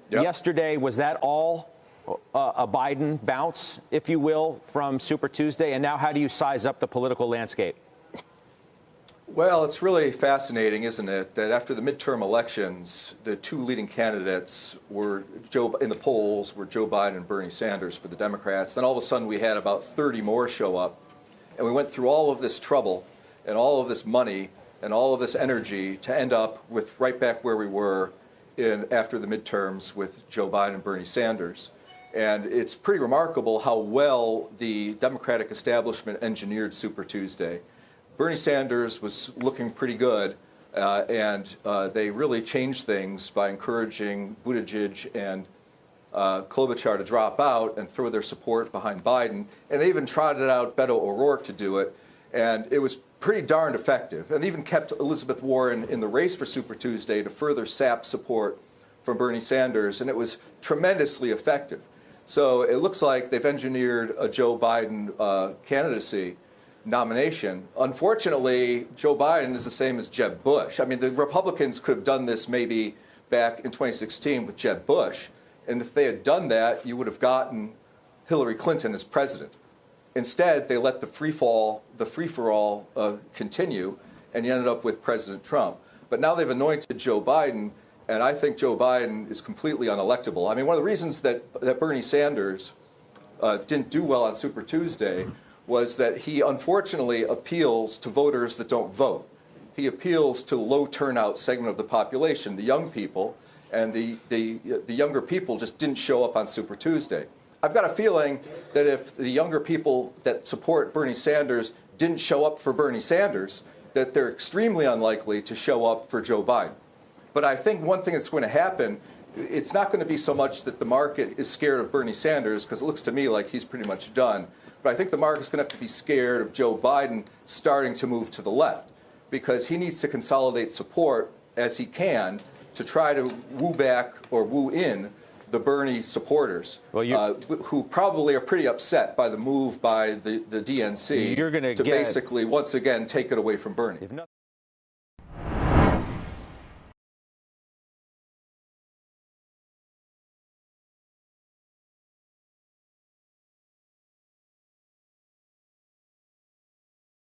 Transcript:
Yesterday, was that all a Biden bounce, if you will, from Super Tuesday? And now how do you size up the political landscape? Well, it's really fascinating, isn't it, that after the midterm elections, the two leading candidates were in the polls were Joe Biden and Bernie Sanders for the Democrats. Then all of a sudden we had about 30 more show up, and we went through all of this trouble and all of this money and all of this energy to end up with right back where we were after the midterms with Joe Biden and Bernie Sanders. And it's pretty remarkable how well the Democratic establishment engineered Super Tuesday. Bernie Sanders was looking pretty good, and they really changed things by encouraging Buttigieg and Klobuchar to drop out and throw their support behind Biden. And they even trotted out Beto O'Rourke to do it, and it was pretty darned effective. And even kept Elizabeth Warren in the race for Super Tuesday to further sap support from Bernie Sanders, and it was tremendously effective. So it looks like they've engineered a Joe Biden candidacy nomination. Unfortunately, Joe Biden is the same as Jeb Bush. I mean, the Republicans could have done this maybe back in 2016 with Jeb Bush. And if they had done that, you would have gotten Hillary Clinton as president. Instead, they let the free-for-all continue, and you ended up with President Trump. But now they've anointed Joe Biden, and I think Joe Biden is completely unelectable. I mean, one of the reasons that Bernie Sanders didn't do well on Super Tuesday was that he unfortunately appeals to voters that don't vote. He appeals to low turnout segment of the population, the young people, and the younger people just didn't show up on Super Tuesday. I've got a feeling that if the younger people that support Bernie Sanders didn't show up for Bernie Sanders, that they're extremely unlikely to show up for Joe Biden. But I think one thing that's going to happen, it's not going to be so much that the market is scared of Bernie Sanders, because it looks to me like he's pretty much done. But I think the market's going to have to be scared of Joe Biden starting to move to the left, because he needs to consolidate support as he can to try to woo back or woo in the Bernie supporters, who probably are pretty upset by the move by the DNC to basically once again take it away from Bernie.